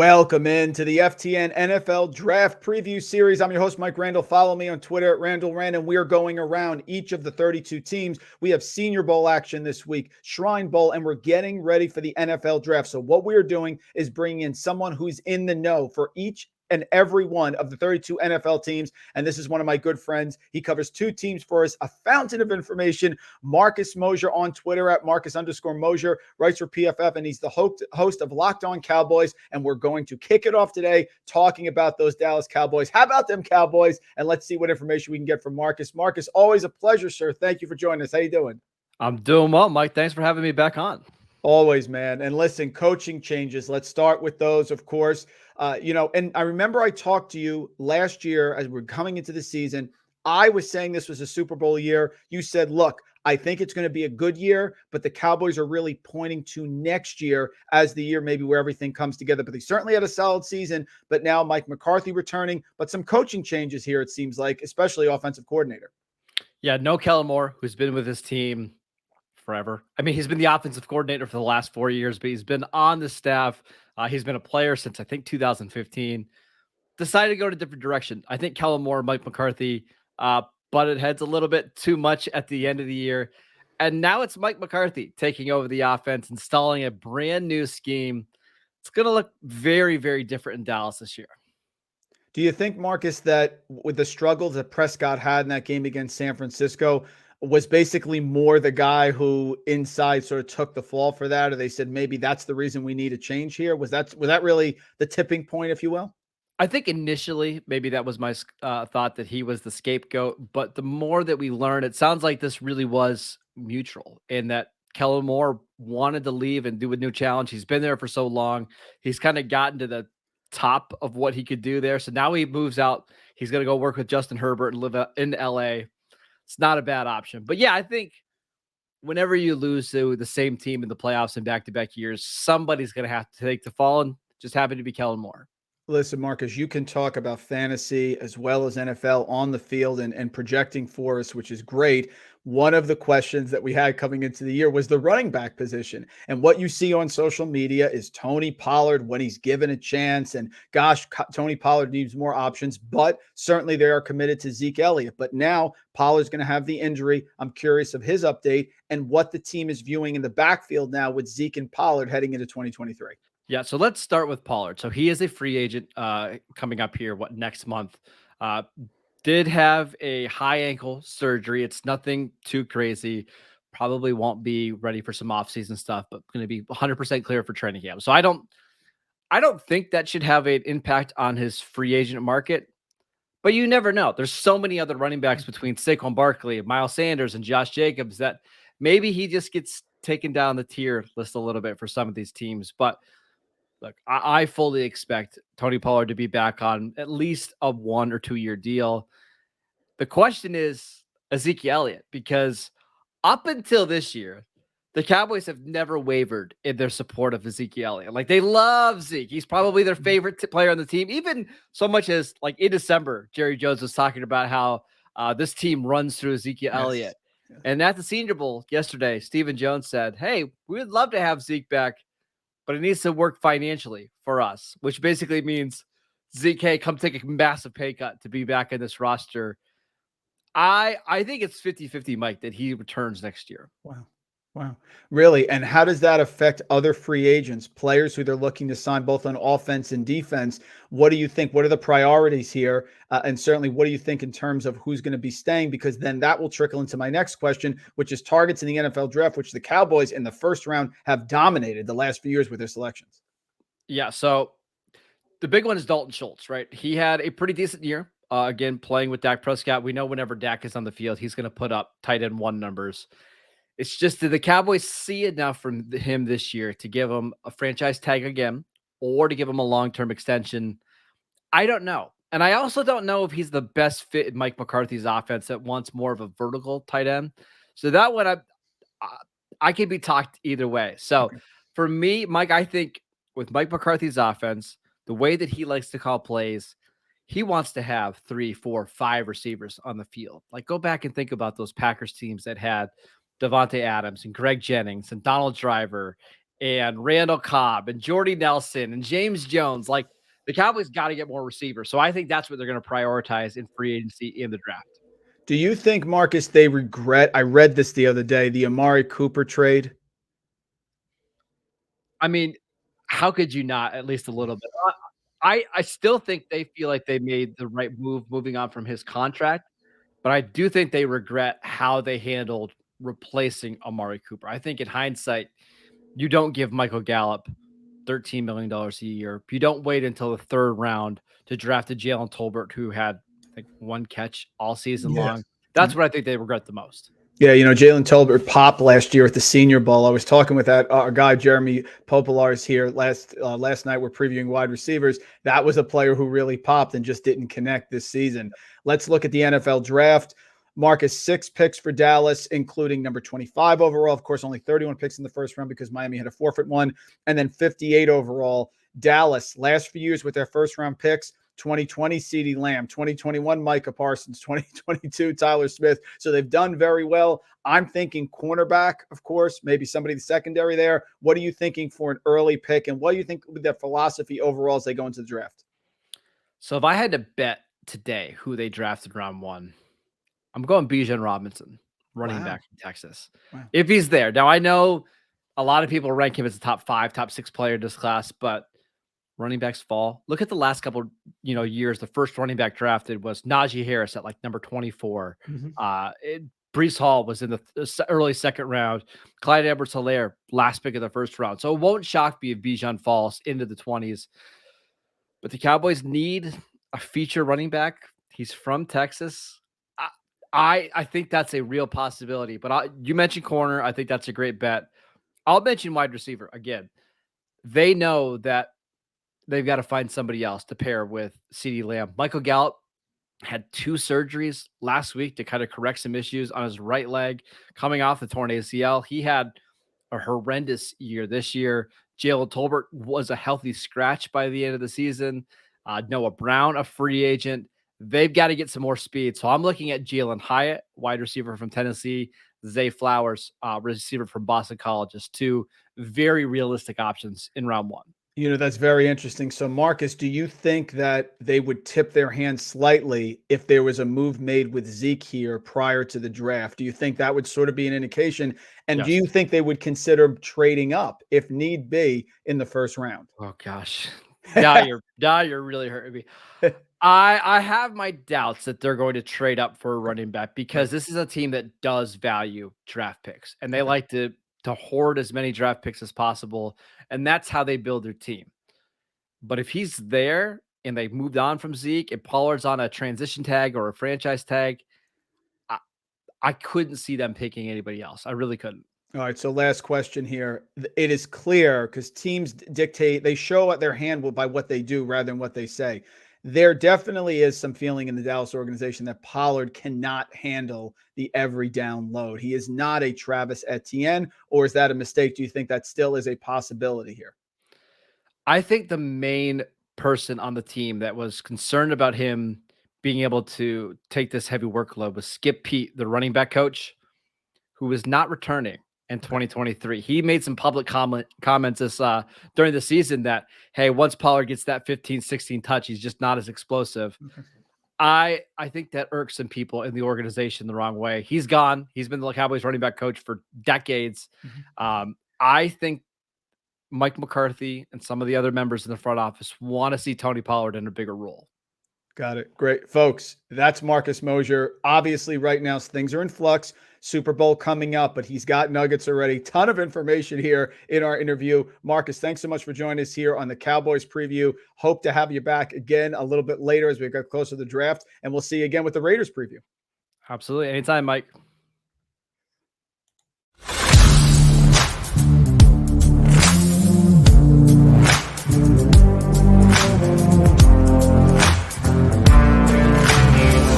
Welcome into the FTN NFL Draft Preview Series. I'm your host, Mike Randle. Follow me on Twitter at Randle Rand, and we are going around each of the 32 teams. We have Senior Bowl action this week, Shrine Bowl, and we're getting ready for the NFL Draft. So what we are doing is bringing in someone who's in the know for each and every one of the 32 NFL teams. And this is one of my good friends. He covers two teams for us, a fountain of information. Marcus Mosher on Twitter at Marcus_Mosher, writes for PFF, and he's the host of Locked On Cowboys. And we're going to kick it off today talking about those Dallas Cowboys. How about them Cowboys? And let's see what information we can get from Marcus. Marcus, always a pleasure, sir. Thank you for joining us. How you doing? I'm doing well, Mike. Thanks for having me back on. Always, man. And listen, coaching changes. Let's start with those, of course. And I remember I talked to you last year as we're coming into the season. I was saying this was a Super Bowl year. You said, look, I think it's going to be a good year, but the Cowboys are really pointing to next year as the year maybe where everything comes together. But they certainly had a solid season. But now Mike McCarthy returning, but some coaching changes here, it seems like, especially offensive coordinator. Yeah, no Kellen, who's been with his team forever. I mean, he's been the offensive coordinator for the last 4 years, but he's been on the staff. He's been a player since, I think, 2015. Decided to go in a different direction. I think Kellen Moore, Mike McCarthy butted heads a little bit too much at the end of the year. And now it's Mike McCarthy taking over the offense, installing a brand new scheme. It's going to look very, very different in Dallas this year. Do you think, Marcus, that with the struggles that Prescott had in that game against San Francisco, was basically more the guy who inside sort of took the fall for that, or they said maybe that's the reason we need a change here? Was that really the tipping point, if you will? I think initially maybe that was my thought, that he was the scapegoat, but the more that we learn, it sounds like this really was mutual, and that Kellen Moore wanted to leave and do a new challenge. He's been there for so long. He's kind of gotten to the top of what he could do there. So now he moves out. He's going to go work with Justin Herbert and live in LA. It's not a bad option. But yeah, I think whenever you lose to the same team in the playoffs in back-to-back years, somebody's going to have to take the fall, and just happened to be Kellen Moore. Listen, Marcus, you can talk about fantasy as well as NFL on the field and projecting for us, which is great. One of the questions that we had coming into the year was the running back position. And what you see on social media is Tony Pollard when he's given a chance. And gosh, Tony Pollard needs more options, but certainly they are committed to Zeke Elliott. But now Pollard's going to have the injury. I'm curious of his update and what the team is viewing in the backfield now with Zeke and Pollard heading into 2023. Yeah, so let's start with Pollard. So he is a free agent coming up here, next month. Did have a high ankle surgery. It's nothing too crazy. Probably won't be ready for some offseason stuff, but going to be 100% clear for training camp. So I don't think that should have an impact on his free agent market. But you never know. There's so many other running backs between Saquon Barkley, Miles Sanders, and Josh Jacobs that maybe he just gets taken down the tier list a little bit for some of these teams. But look, I fully expect Tony Pollard to be back on at least a 1 or 2 year deal. The question is Ezekiel Elliott, because up until this year, the Cowboys have never wavered in their support of Ezekiel Elliott. Like, they love Zeke. He's probably their favorite player on the team, even so much as, like, in December, Jerry Jones was talking about how this team runs through Ezekiel Elliott. Yes. And at the Senior Bowl yesterday, Stephen Jones said, hey, we would love to have Zeke back, but it needs to work financially for us, which basically means Zeke, hey, come take a massive pay cut to be back in this roster. I think it's 50-50, Mike, that he returns next year. Wow. Really? And how does that affect other free agents, players who they're looking to sign both on offense and defense? What do you think? What are the priorities here? And certainly, what do you think in terms of who's going to be staying? Because then that will trickle into my next question, which is targets in the NFL draft, which the Cowboys in the first round have dominated the last few years with their selections. Yeah, so the big one is Dalton Schultz, right? He had a pretty decent year, again, playing with Dak Prescott. We know whenever Dak is on the field, he's going to put up tight end 1 numbers. It's just that the Cowboys see enough from him this year to give him a franchise tag again, or to give him a long-term extension. I don't know. And I also don't know if he's the best fit in Mike McCarthy's offense that wants more of a vertical tight end. So that one, I can be talked either way. So for me, Mike, I think with Mike McCarthy's offense, the way that he likes to call plays, he wants to have 3, 4, 5 receivers on the field. Like, go back and think about those Packers teams that had Devontae Adams and Greg Jennings and Donald Driver and Randall Cobb and Jordy Nelson and James Jones. Like, the Cowboys got to get more receivers. So I think that's what they're going to prioritize in free agency in the draft. Do you think, Marcus, they regret? I read this the other day, the Amari Cooper trade. I mean, how could you not, at least a little bit? I still think they feel like they made the right move moving on from his contract, but I do think they regret how they handled replacing Amari Cooper. I think in hindsight, you don't give Michael Gallup $13 million a year. You don't wait until the third round to draft a Jalen Tolbert who had, I think, one catch all season long. That's what I think they regret the most. Yeah, Jalen Tolbert popped last year at the Senior Bowl. I was talking with our guy Jeremy Popolars here last night. We're previewing wide receivers. That was a player who really popped and just didn't connect this season. Let's look at the NFL draft. Marcus, 6 picks for Dallas, including number 25 overall. Of course, only 31 picks in the first round because Miami had a forfeit one, and then 58 overall. Dallas, last few years with their first round picks, 2020 CeeDee Lamb, 2021 Micah Parsons, 2022 Tyler Smith. So they've done very well. I'm thinking cornerback, of course, maybe somebody in the secondary there. What are you thinking for an early pick, and what do you think with their philosophy overall as they go into the draft? So if I had to bet today who they drafted round 1, I'm going Bijan Robinson, running back from Texas. Wow. If he's there. Now, I know a lot of people rank him as a top 5, top 6 player in this class, but running backs fall. Look at the last couple, years. The first running back drafted was Najee Harris at like number 24. Brees Hall was in the early second round. Clyde Edwards-Helaire, last pick of the first round. So it won't shock me if Bijan falls into the 20s. But the Cowboys need a feature running back. He's from Texas. I think that's a real possibility. But you mentioned corner. I think that's a great bet. I'll mention wide receiver again. They know that they've got to find somebody else to pair with CeeDee Lamb. Michael Gallup had 2 surgeries last week to kind of correct some issues on his right leg coming off the torn ACL. He had a horrendous year this year. Jalen Tolbert was a healthy scratch by the end of the season. Noah Brown, a free agent. They've got to get some more speed. So I'm looking at Jalen Hyatt, wide receiver from Tennessee, Zay Flowers, receiver from Boston College, as 2 very realistic options in round 1. That's very interesting. So, Marcus, do you think that they would tip their hand slightly if there was a move made with Zeke here prior to the draft? Do you think that would sort of be an indication? And do you think they would consider trading up if need be in the first round? Oh gosh. Now you're really hurting me. I have my doubts that they're going to trade up for a running back because this is a team that does value draft picks, and they like to hoard as many draft picks as possible, and that's how they build their team. But if he's there and they moved on from Zeke and Pollard's on a transition tag or a franchise tag, I couldn't see them picking anybody else. I really couldn't. All right, so last question here. It is clear because teams dictate, they show their hand by what they do rather than what they say. There definitely is some feeling in the Dallas organization that Pollard cannot handle the every down load. He is not a Travis Etienne, or is that a mistake? Do you think that still is a possibility here? I think the main person on the team that was concerned about him being able to take this heavy workload was Skip Pete, the running back coach, who is not returning in 2023. He made some public comments during the season that, hey, once Pollard gets that 15, 16 touch, he's just not as explosive. I think that irks some people in the organization the wrong way. He's gone. He's been the Cowboys running back coach for decades. I think Mike McCarthy and some of the other members in the front office want to see Tony Pollard in a bigger role. Got it. Great. Folks, that's Marcus Mosher. Obviously, right now, things are in flux. Super Bowl coming up, but he's got nuggets already. Ton of information here in our interview. Marcus, thanks so much for joining us here on the Cowboys preview. Hope to have you back again a little bit later as we get closer to the draft, and we'll see you again with the Raiders preview. Absolutely. Anytime, Mike.